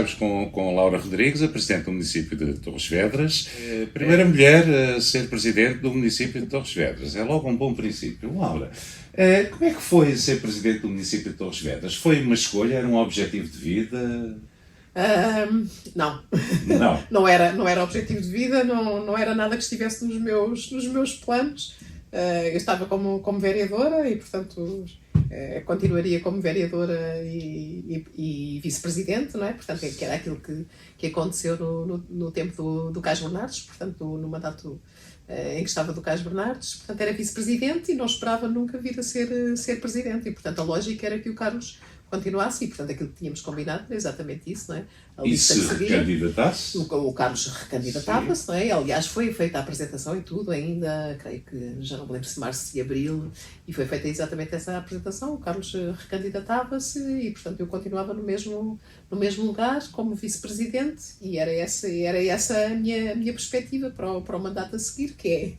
estamos com Laura Rodrigues, a Presidente do município de Torres Vedras. Primeira mulher a ser Presidente do município de Torres Vedras. É logo um bom princípio. Laura, como é que foi ser Presidente do município de Torres Vedras? Foi uma escolha? Era um objetivo de vida? Não. Não. Não era objetivo de vida, não era nada que estivesse nos meus planos. Eu estava como vereadora e, portanto, continuaria como vereadora e vice-presidente, não é? Portanto, que era aquilo que aconteceu no tempo do Cais Bernardes, portanto, no mandato em que estava do Cais Bernardes. Portanto, era vice-presidente e não esperava nunca vir a ser presidente. E, portanto, a lógica era que o Carlos continuasse e, portanto, aquilo que tínhamos combinado era exatamente isso, não é? E se recandidatasse? O Carlos recandidatava-se, não é? Aliás, foi feita a apresentação e tudo ainda, creio que já não me lembro se março e abril, e foi feita exatamente essa apresentação. O Carlos recandidatava-se e, portanto, eu continuava no mesmo lugar como vice-presidente e era essa a minha perspectiva para o mandato a seguir, que é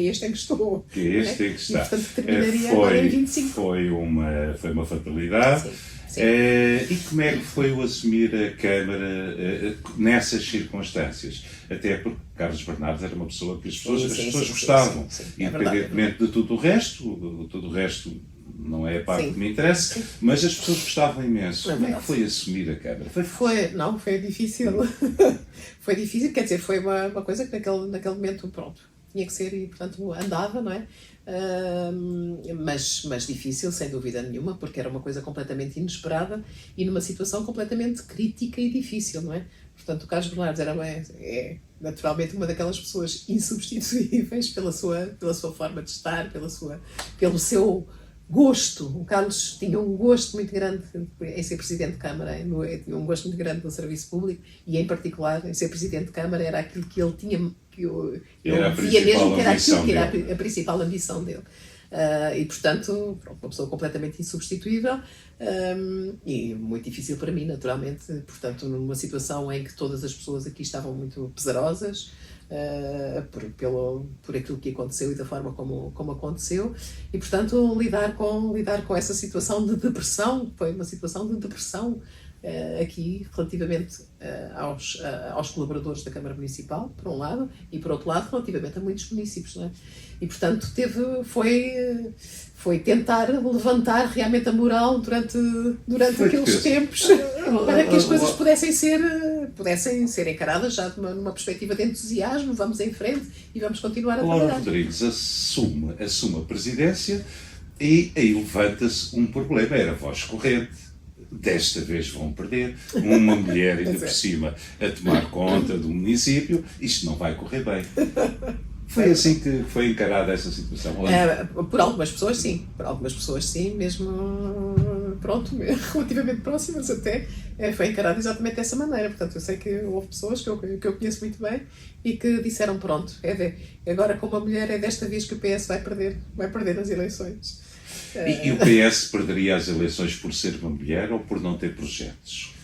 este em que estou. Que é este em que está. E, portanto, terminaria agora em 25. Foi uma fatalidade. Sim. Sim. E como é que foi o assumir a Câmara nessas circunstâncias? Até porque Carlos Bernardes era uma pessoa que as pessoas gostavam, independentemente de tudo o resto não é a parte que me interessa, mas as pessoas gostavam imenso. Como é que foi assumir a Câmara? Foi difícil. Foi difícil, quer dizer, foi uma coisa que naquele momento, pronto, tinha que ser e, portanto, andava, não é? Mas difícil, sem dúvida nenhuma, porque era uma coisa completamente inesperada e numa situação completamente crítica e difícil, não é? Portanto, o Carlos Bernardes é naturalmente uma daquelas pessoas insubstituíveis pela sua forma de estar, pelo seu gosto. O Carlos tinha um gosto muito grande em ser Presidente de Câmara, tinha um gosto muito grande no serviço público e, em particular, em ser Presidente de Câmara era aquilo que ele tinha, que eu via mesmo que era aquilo que era a principal ambição dele. E, portanto, uma pessoa completamente insubstituível e muito difícil para mim, naturalmente. Portanto, numa situação em que todas as pessoas aqui estavam muito pesarosas, por aquilo que aconteceu e da forma como aconteceu, e, portanto, lidar com essa situação de depressão, foi uma situação de depressão aqui relativamente aos colaboradores da Câmara Municipal, por um lado, e por outro lado relativamente a muitos municípios, não é? E, portanto, foi tentar levantar realmente a moral durante aqueles tempos para que as coisas pudessem ser encaradas já numa perspectiva de entusiasmo. Vamos em frente e vamos continuar a trabalhar. Laura Rodrigues assume a presidência e aí levanta-se um problema, era a voz corrente. Desta vez vão perder uma mulher ainda por cima a tomar conta do município, isto não vai correr bem. Foi assim que foi encarada essa situação? Por algumas pessoas sim, mesmo pronto, relativamente próximas até, foi encarada exatamente dessa maneira. Portanto, eu sei que houve pessoas que eu conheço muito bem e que disseram pronto, agora com uma mulher é desta vez que o PS vai perder as eleições. E o PS perderia as eleições por ser uma mulher ou por não ter projetos?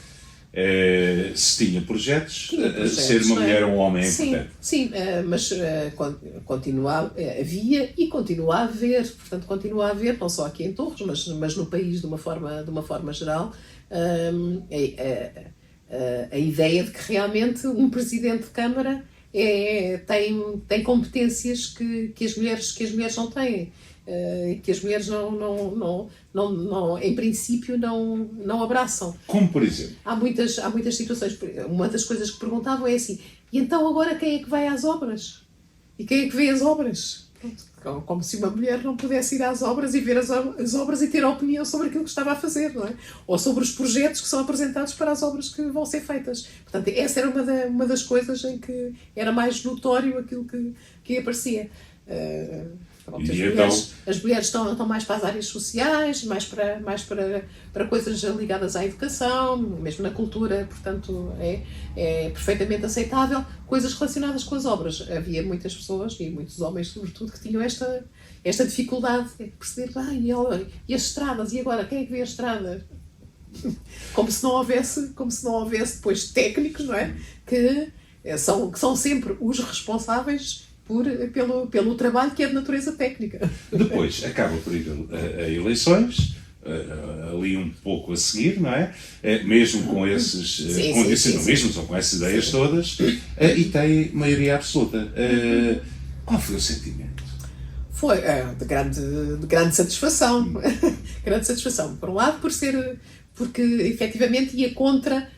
Se tinha projetos, ser uma mulher ou um homem é importante. Sim, mas havia e continua a haver, portanto continua a haver, não só aqui em Torres, mas no país de uma forma geral, a ideia de que realmente um Presidente de Câmara tem competências que as mulheres não têm. Que as mulheres em princípio não abraçam. Como por exemplo? Há muitas situações. Uma das coisas que perguntavam é assim: e então agora quem é que vai às obras? E quem é que vê as obras? Pronto, como se uma mulher não pudesse ir às obras e ver as obras e ter opinião sobre aquilo que estava a fazer, não é? Ou sobre os projetos que são apresentados para as obras que vão ser feitas. Portanto, essa era uma das coisas em que era mais notório aquilo que aparecia. As mulheres estão mais para as áreas sociais, mais para coisas ligadas à educação, mesmo na cultura, portanto é perfeitamente aceitável. Coisas relacionadas com as obras. Havia muitas pessoas, e muitos homens sobretudo, que tinham esta dificuldade de perceber, e as estradas, e agora quem é que vê as estradas? Como se não houvesse depois técnicos, não é? Que são sempre os responsáveis pelo trabalho que é de natureza técnica. Depois acaba por ir a eleições, ali um pouco a seguir, não é? Mesmo com esses condicionalismos ou com essas ideias todas, e tem maioria absoluta. Qual foi o sentimento? Foi de grande satisfação. Grande satisfação. Por um lado, porque efetivamente ia contra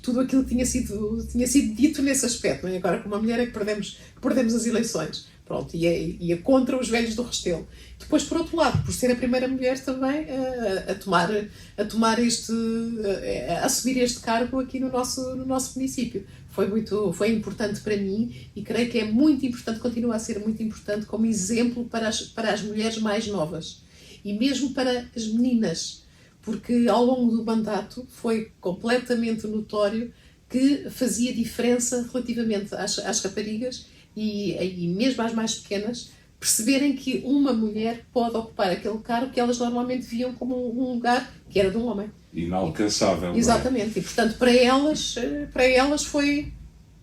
tudo aquilo que tinha sido dito nesse aspecto. Não é? Agora, como uma mulher, é que perdemos as eleições. Pronto, ia contra os velhos do Restelo. Depois, por outro lado, por ser a primeira mulher também a assumir este cargo aqui no nosso município. Foi importante para mim e creio que é muito importante, continua a ser muito importante como exemplo para as mulheres mais novas e mesmo para as meninas, porque ao longo do mandato foi completamente notório que fazia diferença relativamente às raparigas e mesmo às mais pequenas, perceberem que uma mulher pode ocupar aquele cargo que elas normalmente viam como um lugar que era de um homem. Inalcançável. Exatamente. E, portanto, para elas foi...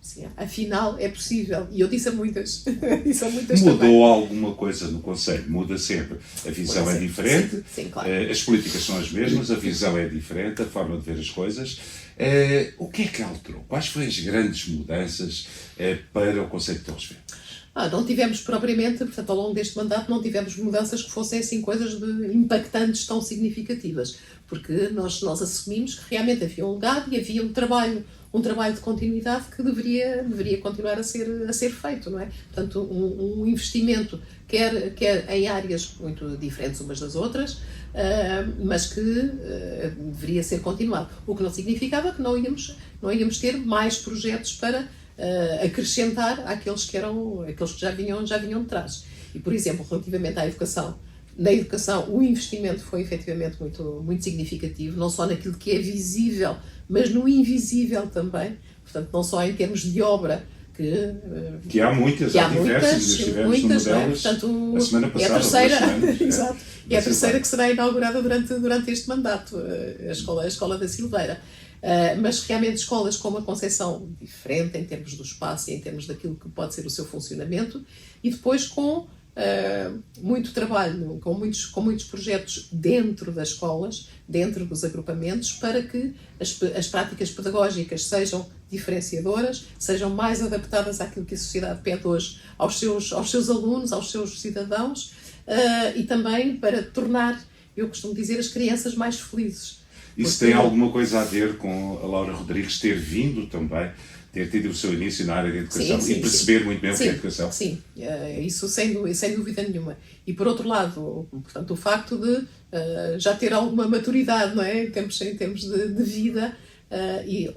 Sim, afinal, é possível. E eu disse a muitas. Mudou também. Alguma coisa no Conselho? Muda sempre. A visão é diferente, sim, claro. As políticas são as mesmas, a visão é diferente, a forma de ver as coisas. O que é que alterou? Quais foram as grandes mudanças para o Conselho de Torres Vedras? Não tivemos propriamente, portanto, ao longo deste mandato, não tivemos mudanças que fossem assim coisas impactantes tão significativas, porque nós assumimos que realmente havia um legado e havia um trabalho de continuidade que deveria continuar a ser feito, não é? Portanto, um investimento quer em áreas muito diferentes umas das outras, mas que deveria ser continuado. O que não significava que não íamos ter mais projetos para acrescentar àqueles que já vinham de trás. E, por exemplo, relativamente à educação, na educação o investimento foi efetivamente muito, muito significativo, não só naquilo que é visível, mas no invisível também, portanto, não só em termos de obra, que há muitas, estivemos numa delas a semana passada. É a terceira, exato, é a terceira que será inaugurada durante este mandato, a Escola da Silveira. Mas realmente escolas com uma concepção diferente em termos do espaço e em termos daquilo que pode ser o seu funcionamento, e depois com muito trabalho, com muitos projetos dentro das escolas, dentro dos agrupamentos, para que as práticas pedagógicas sejam diferenciadoras, sejam mais adaptadas àquilo que a sociedade pede hoje aos seus alunos, aos seus cidadãos, e também para tornar, eu costumo dizer, as crianças mais felizes. Isso tem alguma coisa a ver com a Laura Rodrigues ter vindo também, ter tido o seu início na área da educação e perceber muito bem o que é educação? Sim, isso sem dúvida nenhuma. E por outro lado, portanto, o facto de já ter alguma maturidade, não é? em termos de vida, e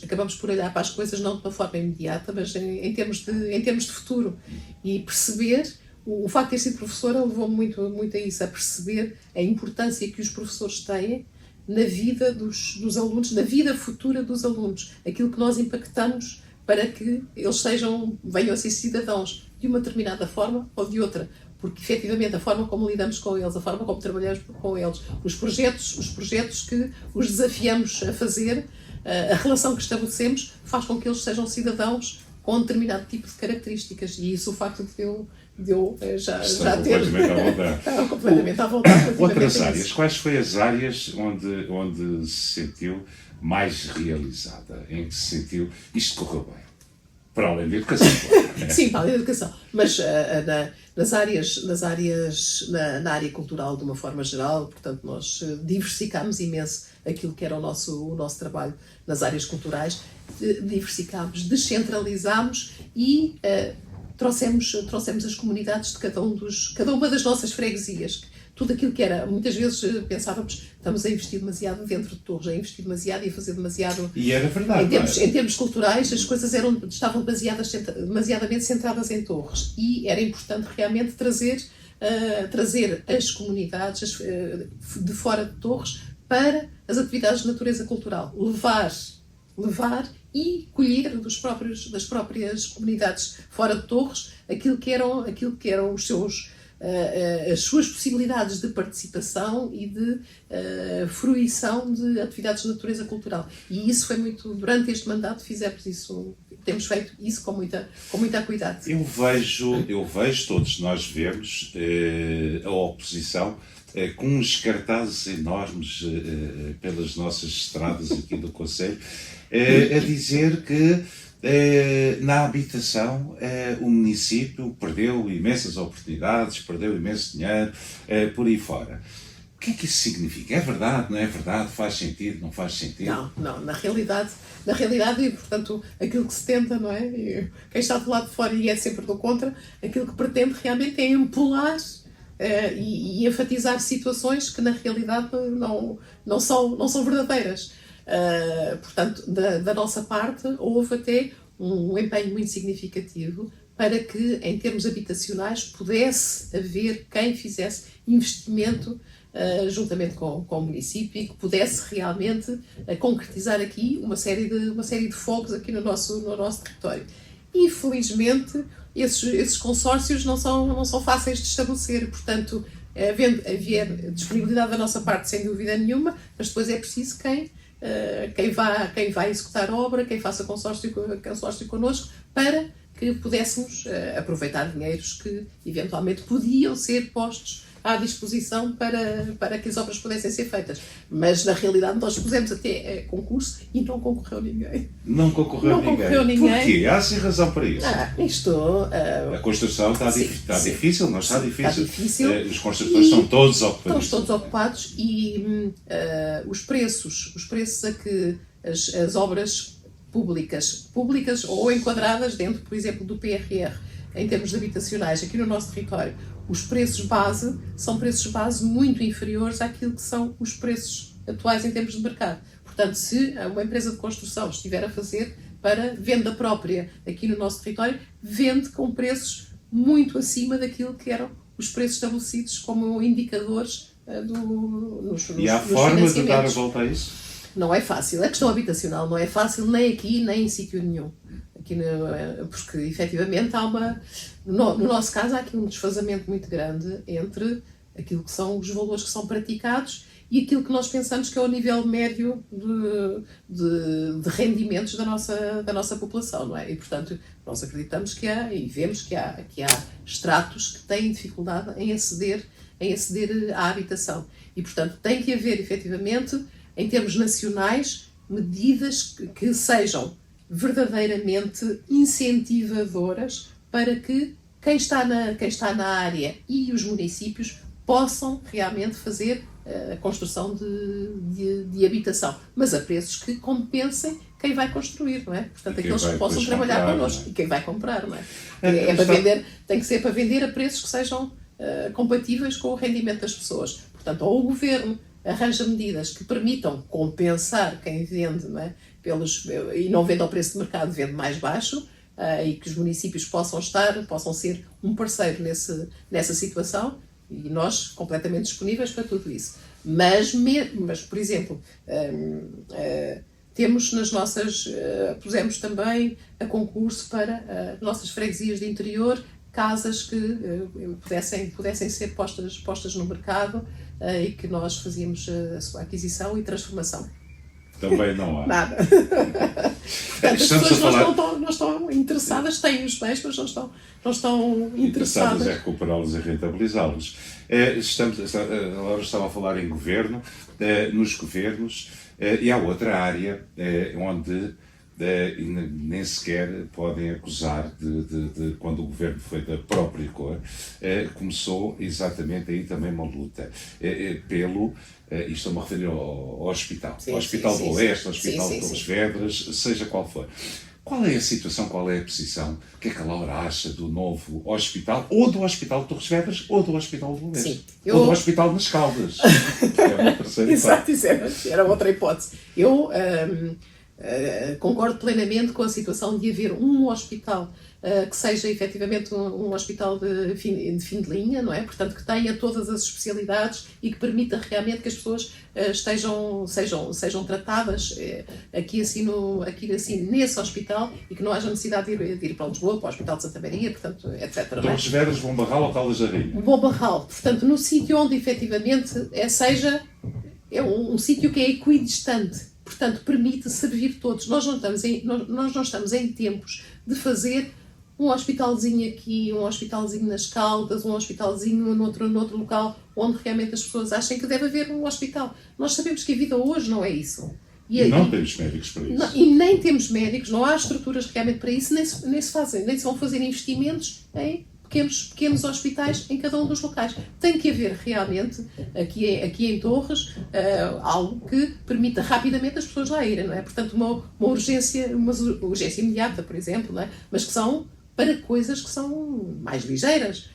acabamos por olhar para as coisas não de uma forma imediata, mas em termos de futuro. E perceber, o facto de ter sido professora levou-me muito a isso, a perceber a importância que os professores têm na vida dos alunos, na vida futura dos alunos, aquilo que nós impactamos para que eles venham a ser cidadãos de uma determinada forma ou de outra, porque efetivamente a forma como lidamos com eles, a forma como trabalhamos com eles, os projetos que os desafiamos a fazer, a relação que estabelecemos faz com que eles sejam cidadãos com um determinado tipo de características, e isso o facto de eu já ter... completamente à vontade. Outras áreas, quais foram as áreas onde se sentiu mais realizada, em que se sentiu isto correu bem? Para além da educação, claro. Sim, para além da educação, mas na área cultural de uma forma geral, portanto nós diversificámos imenso aquilo que era o nosso trabalho nas áreas culturais, diversificámos, descentralizámos e trouxemos as comunidades de cada uma das nossas freguesias. Tudo aquilo que era, muitas vezes pensávamos, estamos a investir demasiado dentro de Torres, a investir demasiado e a fazer demasiado... E era verdade. Em termos culturais, as coisas estavam demasiadamente centradas em Torres, e era importante realmente trazer as comunidades de fora de Torres para as atividades de natureza cultural. Levar e colher das próprias comunidades fora de Torres aquilo que eram as suas possibilidades de participação e de fruição de atividades de natureza cultural. E isso foi muito... Durante este mandato fizemos isso, temos feito isso com muita cuidado. Eu vejo, todos nós vemos a oposição com uns cartazes enormes pelas nossas estradas aqui do Conselho, a dizer que na habitação o município perdeu imensas oportunidades, perdeu imenso dinheiro, por aí fora. O que é que isso significa? É verdade, não é verdade? Faz sentido, não faz sentido? Não, na realidade, e portanto, aquilo que se tenta, não é? E quem está do lado de fora e é sempre do contra, aquilo que pretende realmente é empolar e enfatizar situações que na realidade não são verdadeiras. Portanto, da nossa parte, houve até um empenho muito significativo para que, em termos habitacionais, pudesse haver quem fizesse investimento juntamente com o município e que pudesse realmente concretizar aqui uma série de fogos aqui no nosso território. Infelizmente, esses consórcios não são fáceis de estabelecer, portanto, haver disponibilidade da nossa parte, sem dúvida nenhuma, mas depois é preciso quem vai executar a obra, quem faça consórcio connosco, para que pudéssemos aproveitar dinheiros que eventualmente podiam ser postos à disposição para que as obras pudessem ser feitas. Mas, na realidade, nós pusemos até concurso e não concorreu ninguém. Não concorreu ninguém. Porquê? Há sim razão para isso. A construção está difícil, não está difícil. Está difícil. Os construtores estão todos ocupados. Estão todos ocupados e os preços a que as obras públicas ou enquadradas dentro, por exemplo, do PRR, em termos de habitacionais, aqui no nosso território, os preços base são preços base muito inferiores àquilo que são os preços atuais em termos de mercado. Portanto, se uma empresa de construção estiver a fazer para venda própria aqui no nosso território, vende com preços muito acima daquilo que eram os preços estabelecidos como indicadores nos E há forma de dar a volta a isso? Não é fácil. A questão habitacional não é fácil nem aqui, nem em sítio nenhum. Porque, efetivamente, no nosso caso, há aqui um desfazamento muito grande entre aquilo que são os valores que são praticados e aquilo que nós pensamos que é o nível médio de rendimentos da nossa população, não é? E, portanto, nós acreditamos que há, e vemos que há estratos que têm dificuldade em aceder à habitação. E, portanto, tem que haver, efetivamente, em termos nacionais, medidas que sejam verdadeiramente incentivadoras para que quem está na área e os municípios possam realmente fazer a construção de habitação, mas a preços que compensem quem vai construir, não é? Portanto, aqueles que possam trabalhar connosco e quem vai comprar, não é? Tem que ser para vender a preços que sejam compatíveis com o rendimento das pessoas. Portanto, ou o governo arranja medidas que permitam compensar quem vende, não é? E não vende ao preço de mercado, vende mais baixo, e que os municípios possam ser um parceiro nessa situação, e nós completamente disponíveis para tudo isso. Mas por exemplo, temos pusemos também a concurso para as nossas freguesias de interior, casas que pudessem ser postas no mercado, e que nós fazíamos a sua aquisição e transformação. Também não há. Nada. Portanto, as pessoas não estão interessadas, têm os bens, mas não estão interessadas. É recuperá-los e rentabilizá-los. Agora estava a falar em governo, nos governos, e há outra área onde nem sequer podem acusar de quando o governo foi da própria cor, começou exatamente aí também uma luta e estou-me a referir ao hospital, ao Hospital do Oeste, ao Hospital de Torres Vedras, seja qual for. Qual é a situação, qual é a posição? O que é que a Laura acha do novo hospital, ou do Hospital de Torres Vedras, ou do Hospital do Oeste? Ou do Hospital nas Caldas? É uma terceira hipótese. Exato, era outra hipótese. Eu concordo plenamente com a situação de haver um hospital que seja efetivamente um hospital de fim de linha, não é? Portanto, que tenha todas as especialidades e que permita realmente que as pessoas sejam tratadas aqui assim nesse hospital, e que não haja necessidade de ir para Lisboa, para o Hospital de Santa Maria, portanto, etc. Torres Vedras, Bom Barral ou Caldas da Rainha? Bom Barral, portanto, no sítio onde efetivamente seja um sítio que é equidistante. portanto, permite servir todos. Nós não estamos em tempos de fazer um hospitalzinho aqui, um hospitalzinho nas Caldas, um hospitalzinho noutro local, onde realmente as pessoas achem que deve haver um hospital. Nós sabemos que a vida hoje não é isso. E não temos médicos para isso. E nem temos médicos, não há estruturas realmente para isso, nem se vão fazer investimentos em pequenos hospitais em cada um dos locais. Tem que haver realmente, aqui em Torres, algo que permita rapidamente as pessoas lá irem, não é? Portanto, uma urgência imediata, por exemplo, não é? Mas que são para coisas que são mais ligeiras.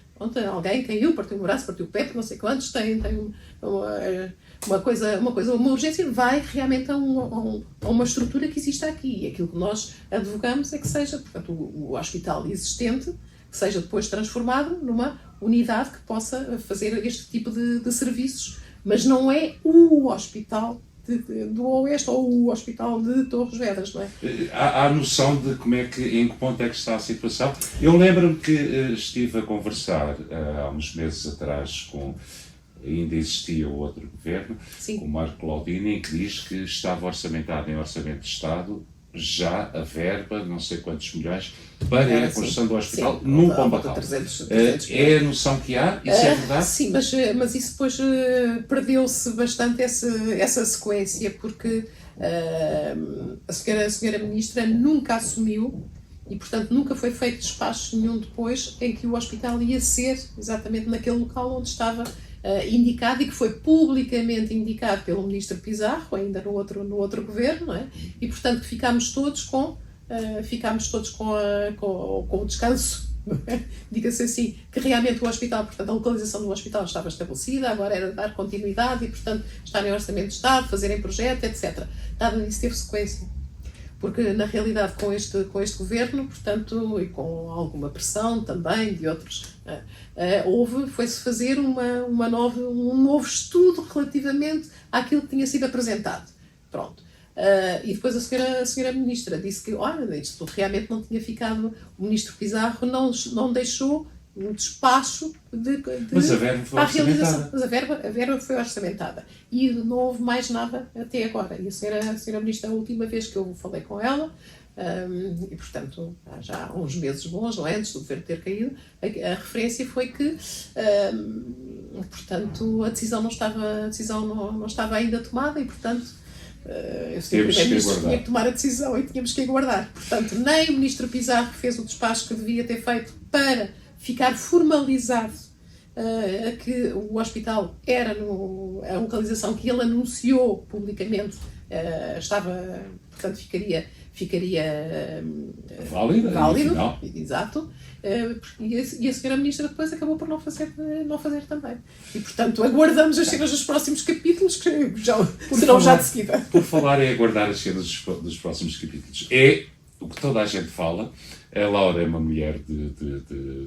Alguém caiu, partiu o braço, partiu o pé, não sei quantos, tem uma urgência, vai realmente a uma estrutura que existe aqui. E aquilo que nós advogamos é que seja, portanto, o hospital existente, que seja depois transformado numa unidade que fazer este tipo de serviços, mas não é o hospital do Oeste ou o hospital de Torres Vedras, não é? Há noção de em que ponto é que está a situação? Eu lembro-me que estive a conversar há uns meses atrás ainda existia o outro governo, Sim. com o Marco Claudini, que diz que estava orçamentado em orçamento de Estado já a verba, não sei quantos milhões, para a construção do hospital num Pombal. É a noção que há? Isso é verdade? Sim, mas isso depois perdeu-se bastante essa sequência, porque a senhora Ministra nunca assumiu e, portanto, nunca foi feito despacho nenhum depois em que o hospital ia ser exatamente naquele local onde estava indicado e que foi publicamente indicado pelo Ministro Pizarro, ainda no outro governo, não é? E, portanto, ficámos todos com o descanso, diga-se assim, que realmente o hospital, portanto, a localização do hospital estava estabelecida, agora era dar continuidade e, portanto, estar em orçamento de Estado, fazerem projeto, etc. Nada disso teve sequência. Porque, na realidade, com este governo, portanto, e com alguma pressão também de outros, foi-se fazer um novo estudo relativamente àquilo que tinha sido apresentado. Pronto. E depois a senhora Ministra disse que, olha, isto realmente não tinha ficado, o Ministro Pizarro não deixou um despacho mas a verba foi orçamentada. Mas a verba foi orçamentada. E não houve mais nada até agora. E a senhora Ministra, a última vez que eu falei com ela, e portanto já há uns meses bons, não é? Antes do governo ter caído, a referência foi que portanto a decisão não estava ainda tomada e portanto eu sei que o Primeiro-Ministro tinha que tomar a decisão e tínhamos que aguardar. Portanto, nem o Ministro Pizarro fez o despacho que devia ter feito para ficar formalizado que o hospital era a localização que ele anunciou publicamente portanto ficaria válido, exato, e a senhora Ministra depois acabou por não fazer também. E, portanto, aguardamos as cenas dos próximos capítulos, que serão já de seguida. Por falar em aguardar as cenas dos próximos capítulos, é o que toda a gente fala. A Laura é uma mulher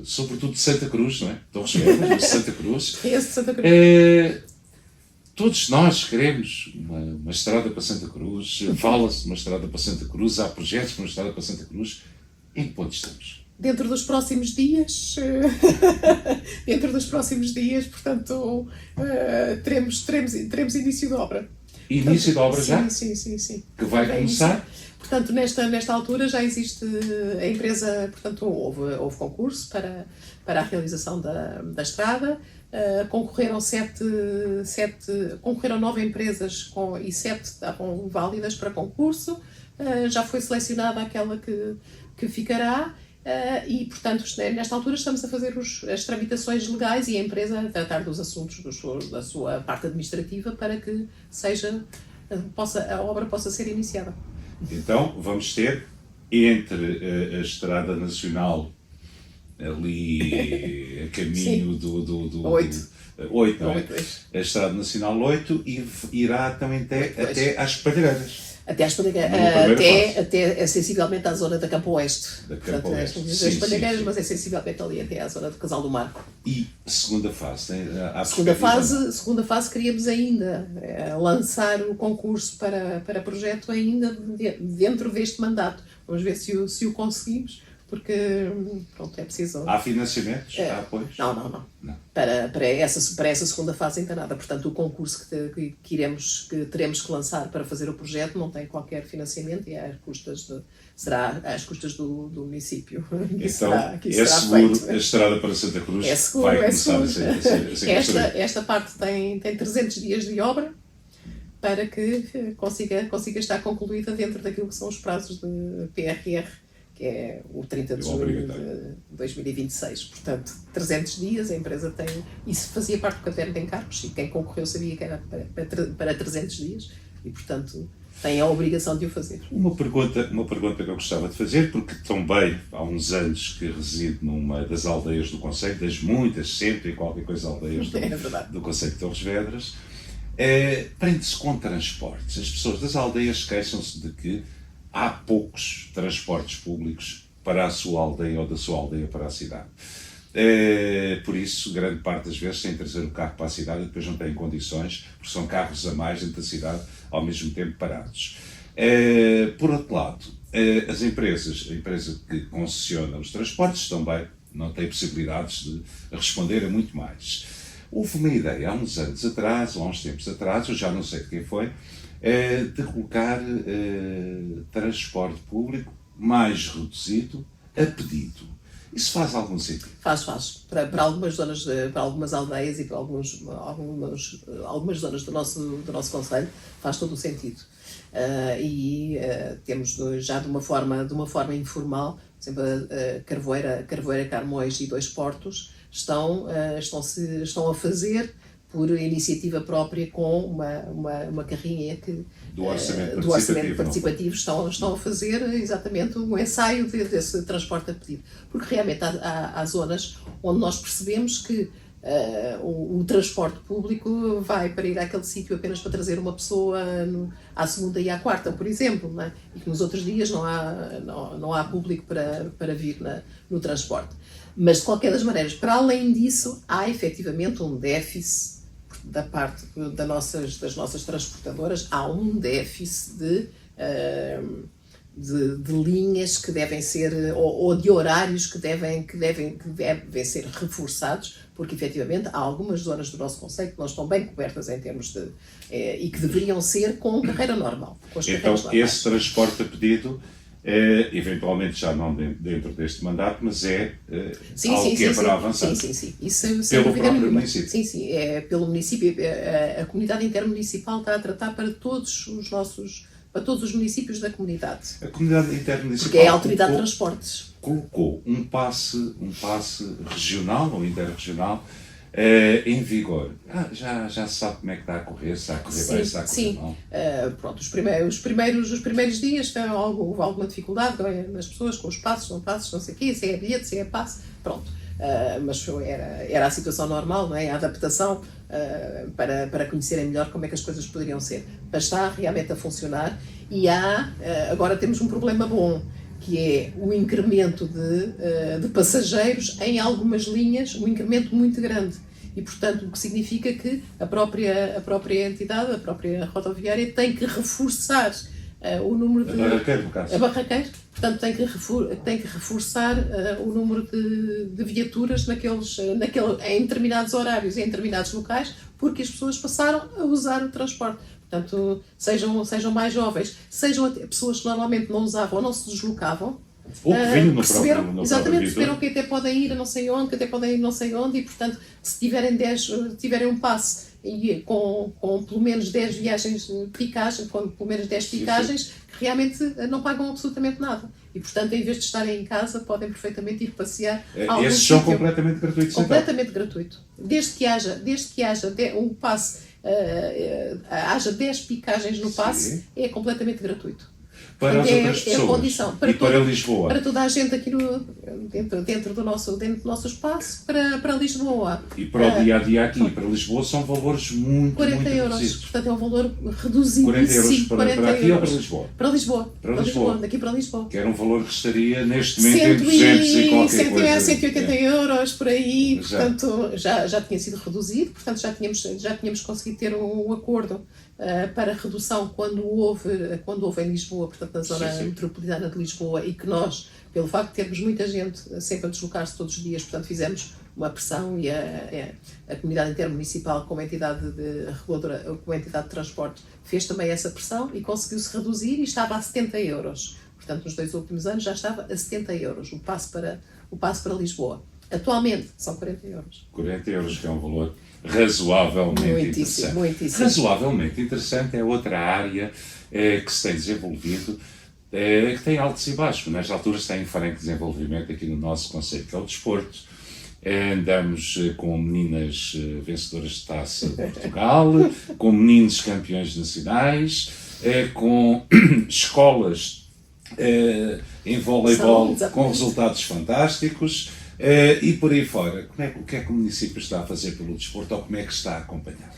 sobretudo de Santa Cruz, não é? Torres Vedras, de Santa Cruz. É esse de Santa Cruz. Todos nós queremos uma estrada para Santa Cruz, fala-se de uma estrada para Santa Cruz, há projetos para uma estrada para Santa Cruz. Em que ponto estamos? Dentro dos próximos dias, portanto, teremos início de obra. Início de obra já? Sim. Que vai começar? Portanto, nesta altura já existe a empresa, portanto, houve concurso para a realização da estrada, concorreram concorreram 9 empresas e 7 estavam válidas para concurso, já foi selecionada aquela que ficará, e, portanto, nesta altura estamos a fazer as tramitações legais e a empresa a tratar dos assuntos da sua parte administrativa para que a obra possa ser iniciada. Então, vamos ter entre a Estrada Nacional ali a caminho do 8, não é? A Estrada Nacional 8 e irá também até às Palheiras. Até sensivelmente à zona da Campo Oeste. Portanto, as Palheiras, mas é sensivelmente ali até à zona do Casal do Marco. E segunda fase? Segunda fase queríamos ainda lançar o concurso para projeto ainda dentro deste mandato. Vamos ver se o conseguimos, porque pronto, é preciso... Há financiamentos? Há apoios? Não. Para essa segunda fase ainda nada. Portanto, o concurso que teremos que lançar para fazer o projeto não tem qualquer financiamento e é será às custas do município. Então, será seguro feito. a estrada para Santa Cruz Seguro, vai começar a ser construída. Esta parte tem 300 dias de obra para que consiga estar concluída dentro daquilo que são os prazos de PRR, que é o 30 de junho de 2026. Portanto, 300 dias, a empresa tem... Isso fazia parte do caderno de encargos e quem concorreu sabia que era para 300 dias e, portanto, tem a obrigação de o fazer. Uma pergunta que eu gostava de fazer, porque também há uns anos que resido numa das aldeias do concelho, das muitas, 100 e qualquer coisa aldeias do concelho de Torres Vedras, prende-se com transportes. As pessoas das aldeias queixam-se de que há poucos transportes públicos para a sua aldeia ou da sua aldeia para a cidade. Por isso, grande parte das vezes, têm de trazer o carro para a cidade e depois não têm condições, porque são carros a mais dentro da cidade, ao mesmo tempo parados. Por outro lado, a empresa que concessiona os transportes também não tem possibilidades de responder a muito mais. Houve uma ideia há uns anos atrás, ou há uns tempos atrás, eu já não sei de quem foi, de colocar transporte público mais reduzido a pedido. Isso faz algum sentido? Faz. Para algumas zonas, para algumas aldeias e para algumas zonas do nosso concelho, faz todo o sentido. Temos já de uma forma informal, por exemplo, Carvoeira, Carmões e Dois Portos estão a fazer por iniciativa própria com uma carrinha do orçamento participativo estão a fazer exatamente um ensaio desse transporte a pedido. Porque realmente há zonas onde nós percebemos que o transporte público vai para ir àquele sítio apenas para trazer uma pessoa à segunda e à quarta, por exemplo, não é? E que nos outros dias não há público para vir no transporte. Mas, de qualquer das maneiras, para além disso, há efetivamente um déficit da parte das nossas transportadoras, há um déficit de linhas que devem ser, ou de horários que devem ser reforçados, porque efetivamente há algumas zonas do nosso concelho que não estão bem cobertas em termos e que deveriam ser com carreira normal. Então, esse transporte a pedido, eventualmente já não dentro deste mandato, mas algo que é para avançar. Sim. Isso sem pelo dúvida próprio nenhuma. município. Sim, é pelo município. A comunidade intermunicipal está a tratar para todos os municípios da comunidade. A comunidade intermunicipal, porque é a autoridade de transportes, colocou um passe regional ou interregional em vigor. Já se sabe como é que está a correr, se está a correr bem, se está a correr mal. Pronto, os primeiros dias houve alguma dificuldade nas pessoas com os passos, não sei o quê, se é bilhete, se é passe, pronto. Mas era a situação normal, não é? A adaptação para conhecerem melhor como é que as coisas poderiam ser. Mas está realmente a funcionar e agora temos um problema bom, que é o incremento de passageiros em algumas linhas, um incremento muito grande. E, portanto, o que significa que a própria entidade, a própria rodoviária, tem que reforçar o número de... A barraqueiro, portanto, tem que reforçar o número de viaturas em determinados horários e em determinados locais, porque as pessoas passaram a usar o transporte. Portanto, sejam mais jovens, sejam até pessoas que normalmente não usavam ou não se deslocavam, perceberam que até podem ir a não sei onde, e, portanto, se tiverem um passe e com pelo menos 10 viagens de picagem, com pelo menos 10 picagens, que realmente não pagam absolutamente nada. E, portanto, em vez de estarem em casa, podem perfeitamente ir passear. Esses são completamente gratuitos. Completamente gratuito. Desde que haja um passe, haja 10 picagens no passe, é completamente gratuito. Para as outras pessoas para Lisboa. Para toda a gente aqui dentro do nosso espaço, para Lisboa. E para o dia-a-dia aqui, para Lisboa, são valores muito 40 euros. Reduzidos. Portanto, é um valor reduzido. 40 euros para aqui ou para Lisboa? Para Lisboa. Daqui para Lisboa. Que era um valor que estaria neste momento em 200 e qualquer coisa. 180 euros, por aí. Portanto, já tinha sido reduzido. Portanto, já tínhamos conseguido ter um acordo para redução quando houve em Lisboa. Portanto, portanto, na zona metropolitana de Lisboa, e que nós, pelo facto de termos muita gente sempre a deslocar-se todos os dias, portanto, fizemos uma pressão e a comunidade intermunicipal, como entidade reguladora, como entidade de transporte, fez também essa pressão e conseguiu-se reduzir e estava a 70 euros. Portanto, nos 2 últimos anos já estava a 70 euros o passo para Lisboa. Atualmente são 40 euros. 40 euros, que é um valor razoavelmente interessante. Muitíssimo. Razoavelmente interessante é outra área que se tem desenvolvido, que tem altos e baixos. Nesta altura está em franco desenvolvimento aqui no nosso concelho, que é o desporto. Andamos com meninas vencedoras de taça de Portugal, com meninos campeões nacionais, com escolas em voleibol com resultados fantásticos. E por aí fora, o que é que o município está a fazer pelo desporto, ou como é que está a acompanhar?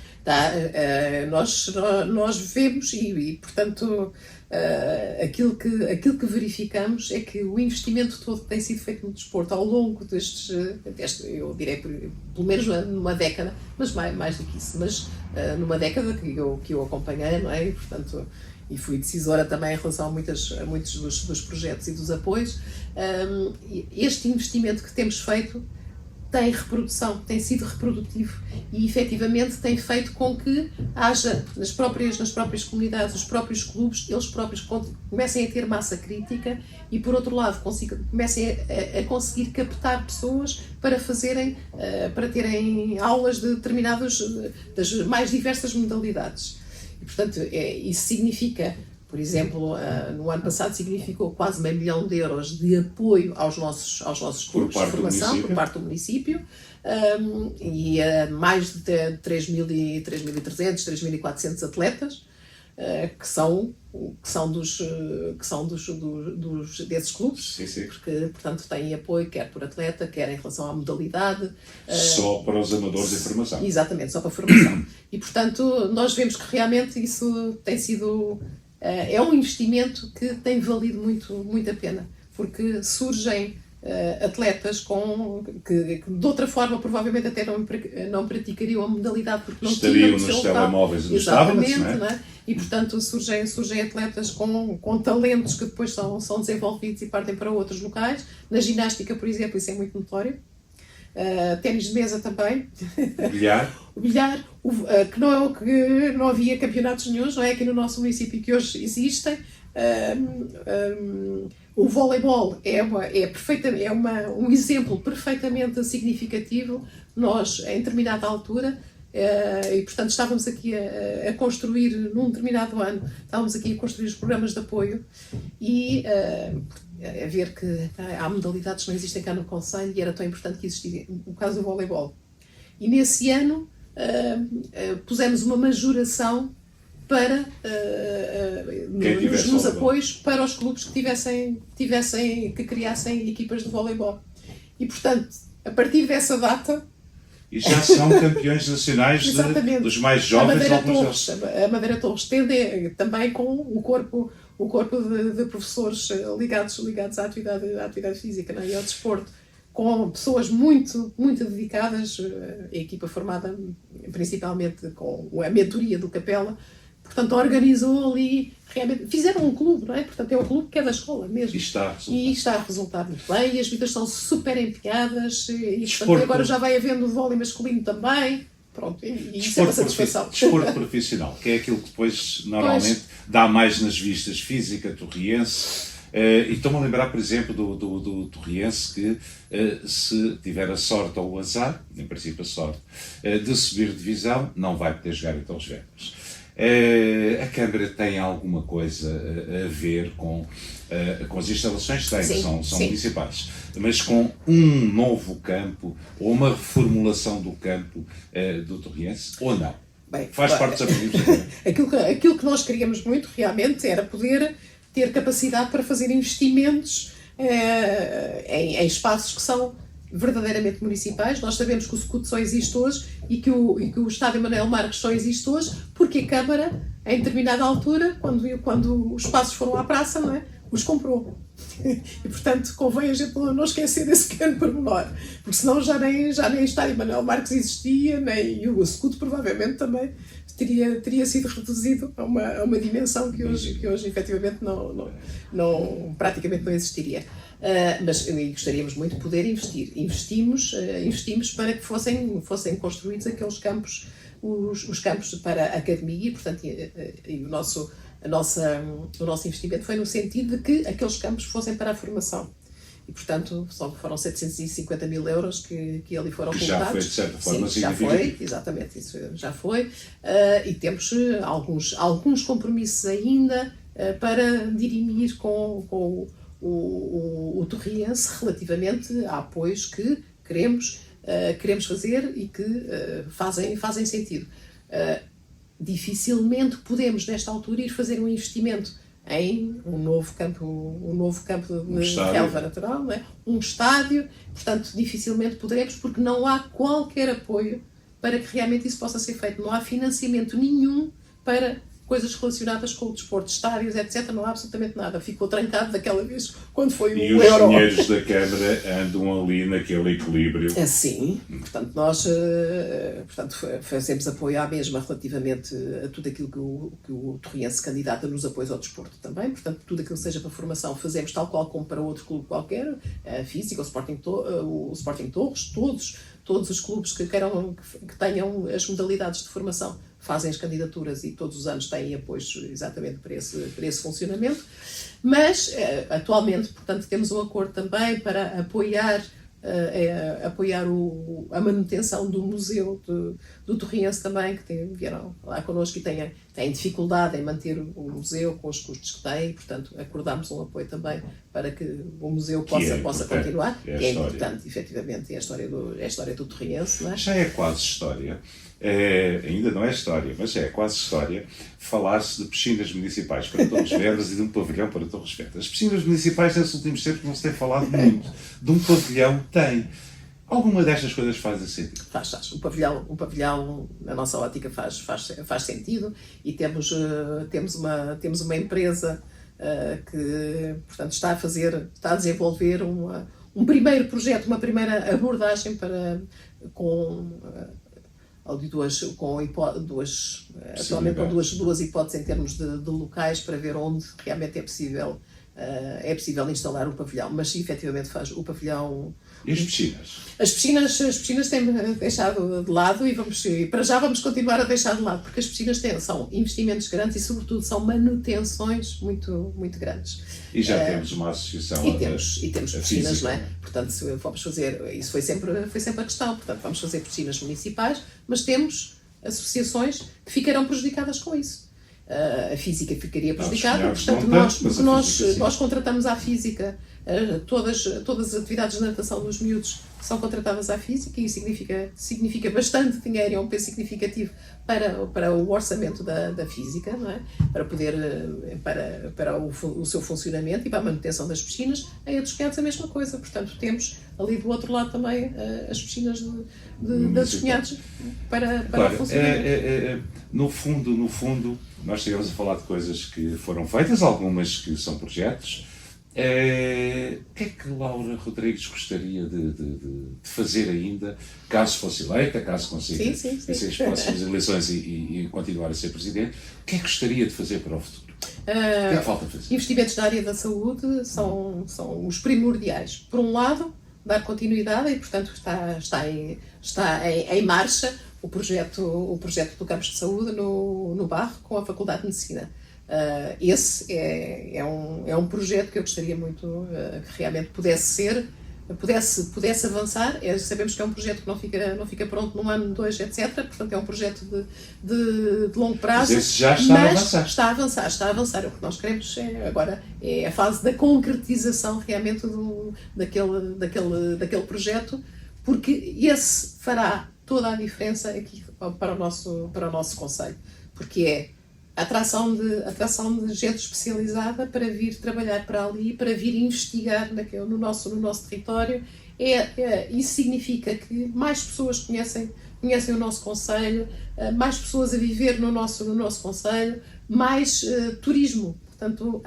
Nós vemos portanto, aquilo que verificamos é que o investimento todo que tem sido feito no desporto ao longo eu direi pelo menos numa década, mas mais do que isso, mas numa década que eu acompanhei, não é? E, portanto, e fui decisora também em relação a muitos dos projetos e dos apoios. Este investimento que temos feito tem reprodução, tem sido reprodutivo e efetivamente tem feito com que haja nas próprias comunidades, os próprios clubes, eles próprios comecem a ter massa crítica e, por outro lado, comecem a conseguir captar pessoas para terem aulas de das mais diversas modalidades. E, portanto, isso significa, por exemplo, no ano passado significou quase €500 mil de apoio aos nossos clubes de formação por parte do município, e mais de 3.300, 3.400 atletas que são desses clubes, porque, portanto, têm apoio quer por atleta, quer em relação à modalidade. Só para os amadores de formação. Exatamente, só para a formação. E, portanto, nós vemos que realmente isso tem sido... é um investimento que tem valido muito a pena, porque surgem atletas que de outra forma provavelmente até não praticariam a modalidade porque não estariam tinham nos telemóveis e nos tablets, não é? E, portanto, surgem atletas com talentos que depois são desenvolvidos e partem para outros locais. Na ginástica, por exemplo, isso é muito notório. Ténis de mesa também. O bilhar, que não havia campeonatos nenhuns, não é? Aqui no nosso município, que hoje existem. O voleibol é um exemplo perfeitamente significativo. Nós, em determinada altura, e portanto estávamos aqui a construir, num determinado ano, estávamos aqui a construir os programas de apoio e a ver que há modalidades que não existem cá no concelho e era tão importante que existisse, no caso do voleibol. E nesse ano pusemos uma majoração para nos apoios para os clubes que criassem equipas de voleibol. E, portanto, a partir dessa data... E já são campeões nacionais dos mais jovens. A Madeira Torres tende também com o corpo de professores ligados à atividade física, não é? E ao desporto, com pessoas muito dedicadas, a equipa formada principalmente com a mentoria do Capela. Portanto, organizou ali, realmente, fizeram um clube, não é? Portanto, é um clube que é da escola mesmo. E está a resultar muito bem, e as vidas são super empenhadas, e portanto, agora já vai havendo vôlei masculino também. Pronto, e isso é uma satisfação. Desporto profissional, que é aquilo que depois, normalmente, dá mais nas vistas, física, torriense. E estou-me a lembrar, por exemplo, do torriense que, se tiver a sorte ou o azar, em princípio a sorte, de subir de divisão, não vai poder jogar em Torres Vedras. A Câmara tem alguma coisa a ver com as instalações? São municipais, mas com um novo campo ou uma reformulação do campo do Torriense, ou não? Bem, faz parte dos objetivos. Aquilo que nós queríamos muito, realmente, era poder ter capacidade para fazer investimentos em espaços que são verdadeiramente municipais. Nós sabemos que o SCUT só existe hoje e que o Estádio Manuel Marques só existe hoje porque a Câmara, em determinada altura, quando os espaços foram à praça, não é? os comprou. E, portanto, convém a gente não esquecer desse pequeno pormenor, porque senão já nem Estádio Manuel Marques existia, nem o Escudo provavelmente também teria sido reduzido a uma dimensão que hoje efetivamente praticamente não existiria. Mas gostaríamos muito de poder investir. Investimos para que fossem construídos aqueles campos, os campos para a academia, e, portanto, o nosso investimento foi no sentido de que aqueles campos fossem para a formação. E, portanto, só foram 750 mil euros que ali foram colocados. Já foi, de certa forma, sim, já foi, exatamente, isso já foi. E temos alguns compromissos ainda para dirimir com o Torriense relativamente a apoios que queremos fazer e que fazem sentido. Dificilmente podemos, nesta altura, ir fazer um investimento em um novo campo de relva natural, não é? Um estádio, portanto, dificilmente poderemos, porque não há qualquer apoio para que realmente isso possa ser feito. Não há financiamento nenhum para coisas relacionadas com o desporto, estádios, etc. Não há absolutamente nada. Ficou trancado daquela vez quando foi o Euro. E os dinheiros da Câmara andam ali naquele equilíbrio. Sim, portanto, nós fazemos apoio à mesma relativamente a tudo aquilo que o Torriense candidata nos apoios ao desporto também. Portanto, tudo aquilo que seja para formação fazemos tal qual como para outro clube qualquer, a Física, o Sporting Torres, todos os clubes que tenham as modalidades de formação fazem as candidaturas e todos os anos têm apoios exatamente para esse funcionamento. Mas, atualmente, portanto, temos um acordo também para apoiar a manutenção do museu do Torriense também, que vieram lá connosco e têm dificuldade em manter o museu com os custos que tem, portanto acordámos um apoio também para que o museu possa continuar. É importante, efetivamente, é a história do Torriense. Não é? Já é quase história. Ainda não é história, mas é quase história, falar-se de piscinas municipais para Torres Vedras e de um pavilhão para Torres Vedras. As piscinas municipais, nesses últimos tempos, não se tem falado muito. De um pavilhão, tem. Alguma destas coisas faz sentido? Faz. O pavilhão, na nossa ótica, faz sentido, e temos uma empresa que, portanto, está a desenvolver um primeiro projeto, uma primeira abordagem atualmente com duas hipóteses em termos de locais para ver onde realmente é possível instalar o pavilhão, mas efetivamente faz o pavilhão. E as piscinas? As piscinas têm deixado de lado e para já vamos continuar a deixar de lado, porque as piscinas são investimentos grandes e, sobretudo, são manutenções muito, muito grandes. E já temos uma associação. E temos piscinas, física, não é? Portanto, se vamos fazer, isso foi sempre a questão, portanto, vamos fazer piscinas municipais, mas temos associações que ficarão prejudicadas com isso. A Física ficaria prejudicada, portanto, nós contratamos à Física todas as atividades de natação dos miúdos são contratadas à Física, e isso significa bastante dinheiro, é um peso significativo para o orçamento da Física, não é? para o seu funcionamento e para a manutenção das piscinas. Em outros casos a mesma coisa, portanto temos ali do outro lado também as piscinas das cunhados para funcionamento. No fundo, nós chegamos a falar de coisas que foram feitas, algumas que são projetos. O que é que Laura Rodrigues gostaria de fazer ainda, caso fosse eleita, caso consiga vencer as próximas eleições e continuar a ser Presidente? O que é que gostaria de fazer para o futuro? O que é que falta fazer? Investimentos na área da saúde são os primordiais. Por um lado, dar continuidade, e portanto está em marcha o projeto do campus de saúde no Barro com a Faculdade de Medicina. Esse é um projeto que eu gostaria muito que realmente pudesse avançar. Sabemos que é um projeto que não fica pronto num ano, 2, etc. Portanto, é um projeto de longo prazo. Mas esse já está a avançar. Está a avançar. O que nós queremos agora é a fase da concretização realmente daquele projeto, porque esse fará toda a diferença aqui para o nosso concelho, porque é a atração de gente especializada para vir trabalhar para ali, para vir investigar no nosso território. Isso significa que mais pessoas conhecem o nosso concelho, mais pessoas a viver no nosso concelho, mais turismo. Portanto,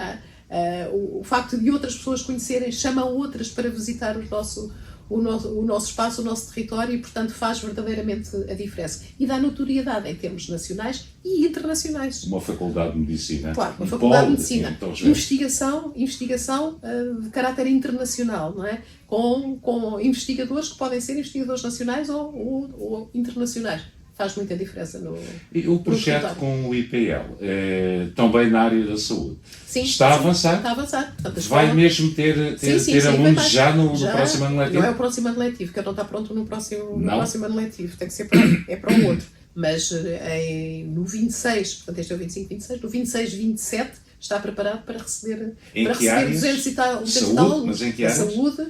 O facto de outras pessoas conhecerem chama outras para visitar o nosso espaço, o nosso território, e, portanto, faz verdadeiramente a diferença. E dá notoriedade em termos nacionais e internacionais. Uma faculdade de medicina. Claro, uma faculdade de medicina. Então, Investigação de caráter internacional, não é? Com investigadores que podem ser investigadores nacionais ou internacionais. Faz muita diferença no. E o projeto com o IPL, também na área da saúde, Sim, está a avançar? Está a avançar. Portanto, Vai mesmo ter alunos já no próximo ano letivo? Não é o próximo ano letivo, que não está pronto no próximo ano letivo. Tem que ser para o outro. Mas no 26, portanto este é o 25, 26, no 26, 27 está preparado para receber 200 e tal alunos. Mas em que áreas? Saúde.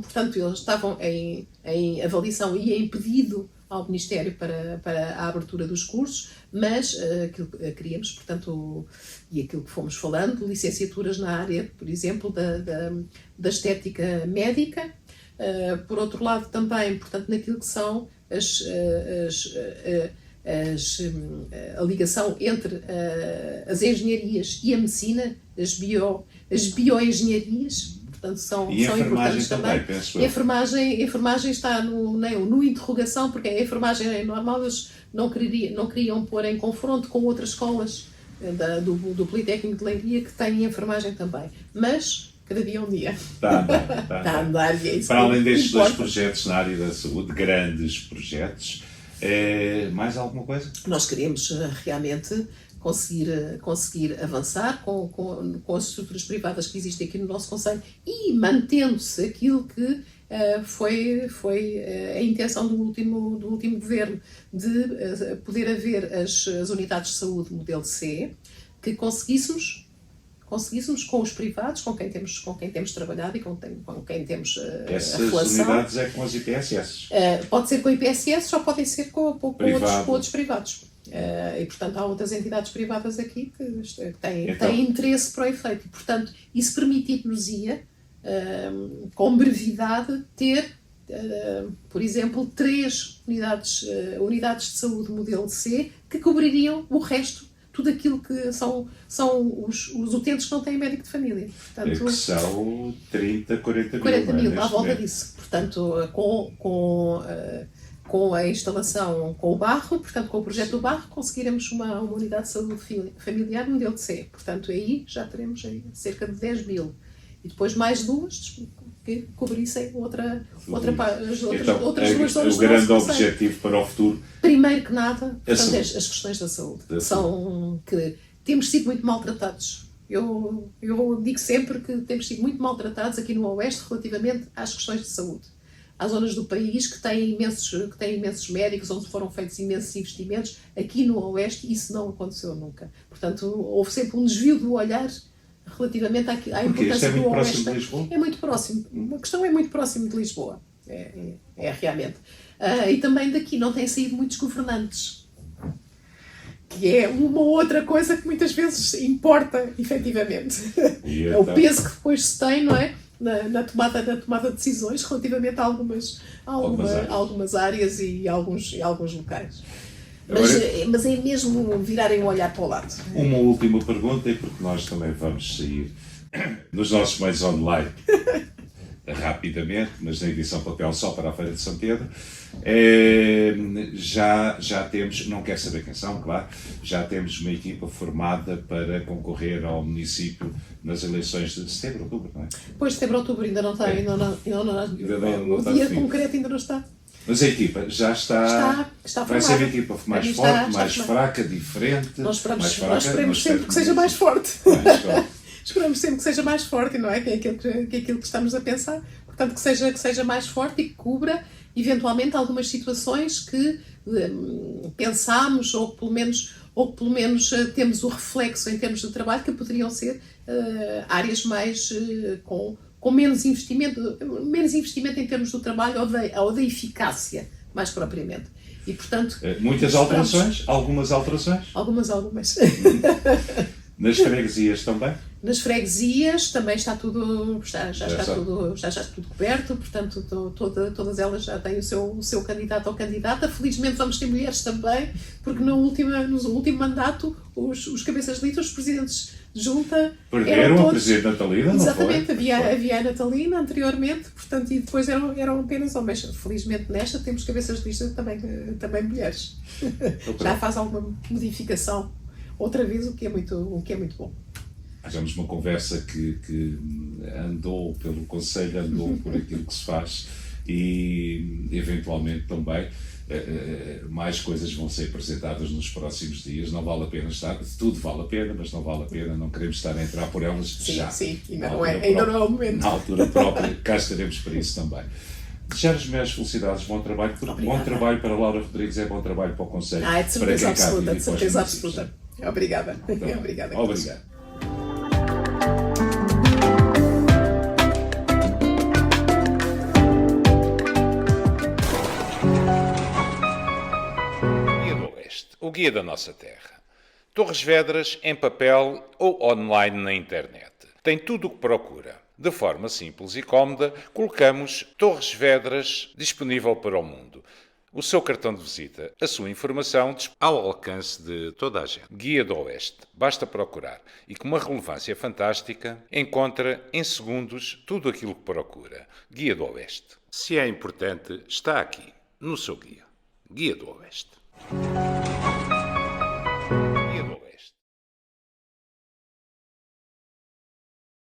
Portanto, eles estavam em avaliação e em pedido ao Ministério para a abertura dos cursos, mas aquilo que queríamos, portanto, e aquilo que fomos falando, licenciaturas na área, por exemplo, da estética médica, por outro lado também, portanto, naquilo que são a ligação entre as engenharias e a medicina, as bioengenharias. Portanto, são importantes também. Penso a enfermagem está no interrogação, porque a enfermagem é normal, eles não queriam pôr em confronto com outras escolas do Politécnico de Leiria que têm enfermagem também. Mas, cada dia é um dia. Está a andar. E é isso. Para além destes dois projetos na área da saúde, grandes projetos, mais alguma coisa? Nós queremos realmente conseguir avançar com as estruturas privadas que existem aqui no nosso concelho e mantendo-se aquilo que foi a intenção do último governo, de poder haver as unidades de saúde modelo C, que conseguíssemos com os privados, com quem temos trabalhado e com quem temos a Essas relação. unidades é com as IPSS? Pode ser com a IPSS ou podem ser com outros privados. E, portanto, há outras entidades privadas aqui que têm interesse para o efeito. E, portanto, isso permitir-nos-ia, com brevidade, ter, por exemplo, 3 unidades de saúde modelo C que cobririam o resto, tudo aquilo que são os utentes que não têm médico de família. Portanto, que são 30, 40 mil à volta disso. Portanto, com a instalação, com o barro, portanto, com o projeto do barro, conseguiremos uma unidade de saúde familiar modelo C. Portanto, aí já teremos cerca de 10 mil. E depois mais 2 que cobrissem outras duas zonas. O grande objetivo para o futuro. Primeiro que nada, portanto, as questões da saúde. São que temos sido muito maltratados. Eu digo sempre que temos sido muito maltratados aqui no Oeste relativamente às questões de saúde. Há zonas do país que têm imensos médicos, onde foram feitos imensos investimentos. Aqui no Oeste isso não aconteceu nunca. Portanto, houve sempre um desvio do olhar relativamente à importância do Oeste. Isto é muito próximo de Lisboa? É muito próximo. A questão é muito próximo de Lisboa. É realmente. E também daqui não têm saído muitos governantes. Que é uma outra coisa que muitas vezes importa, efetivamente. É o peso que depois se tem, não é? Na tomada de decisões relativamente a algumas áreas e alguns locais. Mas é mesmo virarem o olhar para o lado. Uma última pergunta, e porque nós também vamos sair nos nossos meios online rapidamente, mas na edição papel só para a Feira de São Pedro, já temos, não quero saber quem são, claro, já temos uma equipa formada para concorrer ao município nas eleições de setembro, outubro, não é? Pois, setembro, outubro ainda não está, o dia concreto ainda não está. Mas a equipa já está vai ser uma equipa mais forte, mais fraca, diferente. Nós esperamos sempre que seja mais forte. Esperamos sempre que seja mais forte, não é? Que é aquilo que estamos a pensar. Portanto, que seja mais forte e que cubra, eventualmente, algumas situações que pensámos ou que pelo menos temos o reflexo em termos de trabalho que poderiam ser áreas mais com menos investimento em termos do trabalho ou da eficácia, mais propriamente. E, portanto, muitas alterações? Algumas alterações? Algumas. Nas freguesias também? Nas freguesias também está tudo, já está tudo coberto, portanto todas elas já têm o seu candidato ou candidata. Felizmente vamos ter mulheres também, porque no último mandato os cabeças de lista, os presidentes junta. Perderam a Presidente Natalina, não foi? Exatamente, havia a Natalina anteriormente, portanto, e depois eram apenas homens. Felizmente nesta temos cabeças de lista também mulheres. Já faz alguma modificação outra vez, o que é muito bom. Tivemos uma conversa que andou pelo Conselho, andou por aquilo que se faz e, eventualmente, também mais coisas vão ser apresentadas nos próximos dias. Não vale a pena estar, tudo vale a pena, mas não vale a pena, não queremos estar a entrar por elas já. Sim, ainda não é o momento. Na altura própria, cá estaremos para isso também. Desejar as maiores felicidades, bom trabalho, porque Obrigada. Bom trabalho para Laura Rodrigues é bom trabalho para o Conselho. É de certeza para quem cá absoluta, vive de e para os certeza municípios. absoluta. Obrigada. Então, Obrigada. Obrigado. Guia do Oeste, o guia da nossa terra. Torres Vedras em papel ou online na internet. Tem tudo o que procura. De forma simples e cómoda, colocamos Torres Vedras disponível para o mundo. O seu cartão de visita, a sua informação ao alcance de toda a gente. Guia do Oeste. Basta procurar e com uma relevância fantástica encontra em segundos tudo aquilo que procura. Guia do Oeste. Se é importante, está aqui, no seu guia. Guia do Oeste.